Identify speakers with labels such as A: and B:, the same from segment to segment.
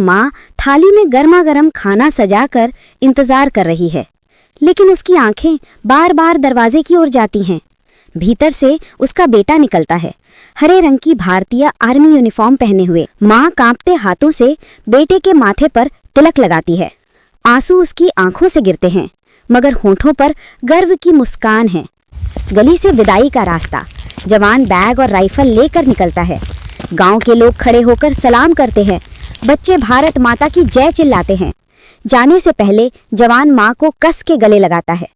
A: माँ थाली में गर्मा गर्म खाना सजाकर इंतजार कर रही है, लेकिन उसकी आंखें बार बार दरवाजे की ओर जाती हैं। भीतर से उसका बेटा निकलता है, हरे रंग की भारतीय आर्मी यूनिफॉर्म पहने हुए। माँ कांपते हाथों से बेटे के माथे पर तिलक लगाती है। आंसू उसकी आंखों से गिरते हैं, मगर होठों पर गर्व की मुस्कान है। गली से विदाई का रास्ता। जवान बैग और राइफल लेकर निकलता है। गांव के लोग खड़े होकर सलाम करते हैं। बच्चे भारत माता की जय चिल्लाते हैं। जाने से पहले जवान माँ को कस के गले लगाता है।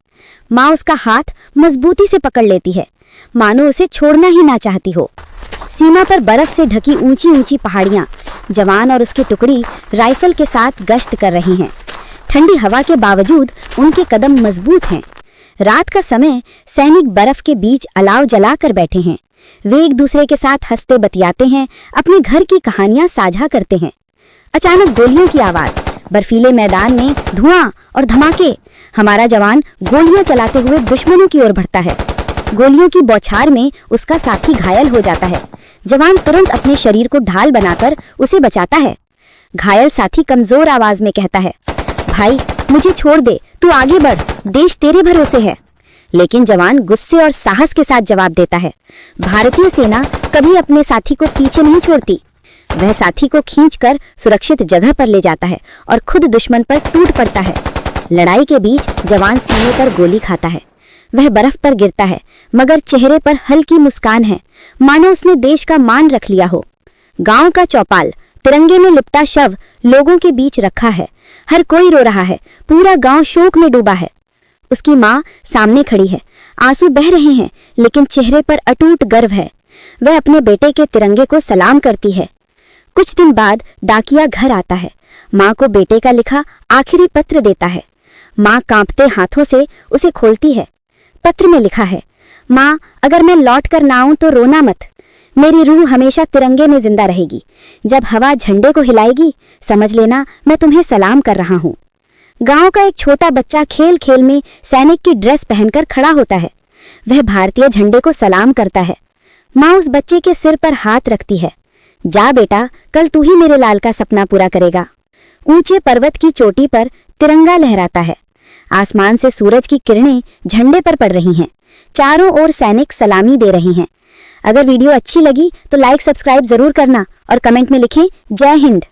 A: माँ उसका हाथ मजबूती से पकड़ लेती है, मानो उसे छोड़ना ही ना चाहती हो। सीमा पर बर्फ से ढकी ऊंची ऊंची पहाड़ियाँ। जवान और उसकी टुकड़ी राइफल के साथ गश्त कर रही हैं। ठंडी हवा के बावजूद उनके कदम मजबूत हैं। रात का समय, सैनिक बर्फ के बीच अलाव जलाकर बैठे हैं। वे एक दूसरे के साथ हंसते बतियाते हैं, अपने घर की कहानियां साझा करते हैं। अचानक गोलियों की आवाज, बर्फीले मैदान में धुआं और धमाके। हमारा जवान गोलियां चलाते हुए दुश्मनों की ओर बढ़ता है। गोलियों की बौछार में उसका साथी घायल हो जाता है। जवान तुरंत अपने शरीर को ढाल बनाकर उसे बचाता है। घायल साथी कमजोर आवाज में कहता है, भाई मुझे छोड़ दे, तू आगे बढ़, देश तेरे भरोसे है। लेकिन जवान गुस्से और साहस के साथ जवाब देता है, भारतीय सेना कभी अपने साथी को पीछे नहीं छोड़ती। वह साथी को खींचकर सुरक्षित जगह पर ले जाता है और खुद दुश्मन पर टूट पड़ता है। लड़ाई के बीच जवान सीने पर गोली खाता है। वह बर्फ पर गिरता है, मगर चेहरे पर हल्की मुस्कान है, मानो उसने देश का मान रख लिया हो। गांव का चौपाल, तिरंगे में लिपटा शव लोगों के बीच रखा है। हर कोई रो रहा है, पूरा गांव शोक में डूबा है। उसकी माँ सामने खड़ी है, आंसू बह रहे हैं, लेकिन चेहरे पर अटूट गर्व है। वह अपने बेटे के तिरंगे को सलाम करती है। कुछ दिन बाद डाकिया घर आता है। माँ को बेटे का लिखा आखिरी पत्र देता है। माँ कांपते हाथों से उसे खोलती है। पत्र में लिखा है, माँ अगर मैं लौट कर ना आऊं तो रोना मत। मेरी रूह हमेशा तिरंगे में जिंदा रहेगी। जब हवा झंडे को हिलाएगी, समझ लेना मैं तुम्हें सलाम कर रहा हूँ। गांव का एक छोटा बच्चा खेल खेल में सैनिक की ड्रेस पहनकर खड़ा होता है। वह भारतीय झंडे को सलाम करता है। माँ उस बच्चे के सिर पर हाथ रखती है। जा बेटा, कल तू ही मेरे लाल का सपना पूरा करेगा। ऊंचे पर्वत की चोटी पर तिरंगा लहराता है। आसमान से सूरज की किरणें झंडे पर पड़ रही हैं। चारों ओर सैनिक सलामी दे रही हैं। अगर वीडियो अच्छी लगी तो लाइक सब्सक्राइब जरूर करना और कमेंट में लिखें जय हिंद।